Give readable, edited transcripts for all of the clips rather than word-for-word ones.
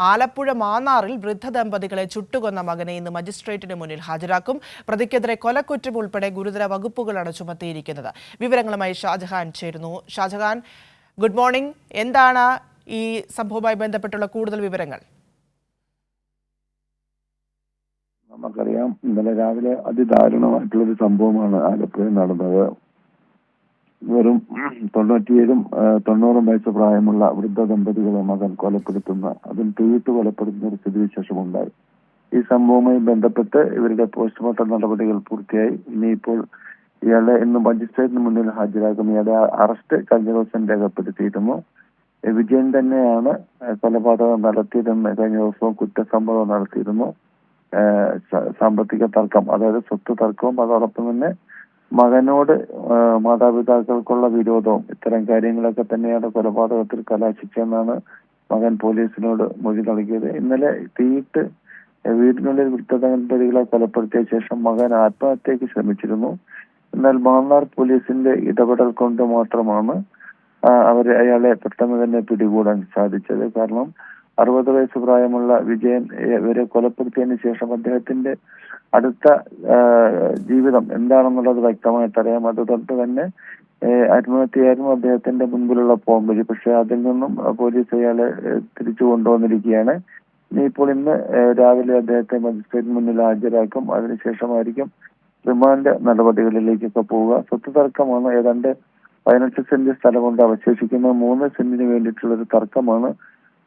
ആലപ്പുഴ മാന്നാറിൽ വൃദ്ധ ദമ്പതികളെ ചുട്ടുകൊന്ന മകനെ ഇന്ന് മജിസ്ട്രേറ്റിന് മുന്നിൽ ഹാജരാക്കും. പ്രതിക്കെതിരെ കൊലക്കുറ്റം ഉൾപ്പെടെ ഗുരുതര വകുപ്പുകളാണ് ചുമത്തിയിരിക്കുന്നത്. വിവരങ്ങളുമായി ഷാജഹാൻ ചേരുന്നു. Shajahan, good morning. എന്താണ് ഈ സംഭവവുമായി ബന്ധപ്പെട്ടുള്ള കൂടുതൽ വിവരങ്ങൾ? നമുക്കറിയാം, ഇന്നലെ രാവിലെ അതിദാരുണമായിട്ടുള്ളൊരു സംഭവമാണ് ആലപ്പുഴയിൽ നടന്നത്. വെറും 90 വയസ്സ് പ്രായമുള്ള വൃദ്ധ ദമ്പതികളെ മകൻ കൊലപ്പെടുത്തുന്ന, അതിൽ തീയിട്ട് കൊലപ്പെടുത്തുന്ന ഒരു സ്ഥിതിവിശേഷമുണ്ടായി. ഈ സംഭവവുമായി ബന്ധപ്പെട്ട് ഇവരുടെ പോസ്റ്റ്മോർട്ടം നടപടികൾ പൂർത്തിയായി. ഇനിയിപ്പോൾ ഇയാളെ ഇന്ന് മജിസ്ട്രേറ്റിന് മുന്നിൽ ഹാജരാക്കും. ഇയാളെ അറസ്റ്റ് കഴിഞ്ഞ ദിവസം രേഖപ്പെടുത്തിയിരുന്നു. വിജയൻ തന്നെയാണ് കൊലപാതകം നടത്തിയതെന്ന് കഴിഞ്ഞ ദിവസവും കുറ്റസമ്മതം നടത്തിയിരുന്നു. സാമ്പത്തിക തർക്കം, അതായത് സ്വത്ത് തർക്കവും അതോടൊപ്പം തന്നെ മകനോട് മാതാപിതാക്കൾക്കുള്ള വിരോധവും, ഇത്തരം കാര്യങ്ങളൊക്കെ തന്നെയാണ് കൊലപാതകത്തിൽ കലാശിച്ചെന്നാണ് മകൻ പോലീസിനോട് മൊഴി നൽകിയത്. ഇന്നലെ തീയിട്ട് വീടിനുള്ളിൽ വൃദ്ധ ദമ്പതികളെ കൊലപ്പെടുത്തിയ ശേഷം മകൻ ആത്മഹത്യക്ക് ശ്രമിച്ചിരുന്നു. എന്നാൽ മാന്നാർ പോലീസിന്റെ ഇടപെടൽ കൊണ്ട് മാത്രമാണ് അയാളെ പെട്ടെന്ന് തന്നെ പിടികൂടാൻ സാധിച്ചത്. കാരണം 60 വയസ്സ് പ്രായമുള്ള വിജയൻ ഇവരെ കൊലപ്പെടുത്തിയതിനു ശേഷം അദ്ദേഹത്തിന്റെ അടുത്ത ജീവിതം എന്താണെന്നുള്ളത് വ്യക്തമായിട്ടറിയാം. അതുകൊണ്ട് തന്നെ ആത്മഹത്യയായിരുന്നു അദ്ദേഹത്തിന്റെ മുൻപിലുള്ള പോംവഴി. പക്ഷെ അതിൽ നിന്നും പോലീസ് അയാളെ തിരിച്ചു കൊണ്ടുവന്നിരിക്കുകയാണ്. ഇന്ന് രാവിലെ അദ്ദേഹത്തെ മജിസ്ട്രേറ്റിന് മുന്നിൽ ഹാജരാക്കും. അതിനുശേഷമായിരിക്കും റിമാൻഡ് നടപടികളിലേക്കൊക്കെ പോവുക. സ്വത്ത് തർക്കമാണ്. ഏതാണ്ട് 18 സെന്റ് സ്ഥലമുണ്ട്. അവശേഷിക്കുന്ന 3 സെന്റിന് വേണ്ടിയിട്ടുള്ളൊരു തർക്കമാണ്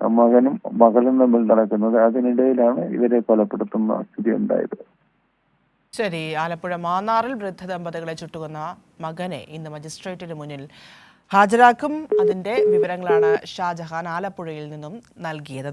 മകനും മകളും തമ്മിൽ നടക്കുന്നത്. അതിനിടയിലാണ് ഇവരെ കൊലപ്പെടുത്തുന്ന സ്ഥിതി ഉണ്ടായത്. ശരി, ആലപ്പുഴ മാന്നാറിൽ വൃദ്ധ ദമ്പതികളെ ചുട്ടുകൊന്ന മകനെ ഇന്ന് മജിസ്ട്രേറ്റിന് മുന്നിൽ ഹാജരാക്കും. അതിന്റെ വിവരങ്ങളാണ് ഷാജഹാൻ ആലപ്പുഴയിൽ നിന്നും നൽകിയത്.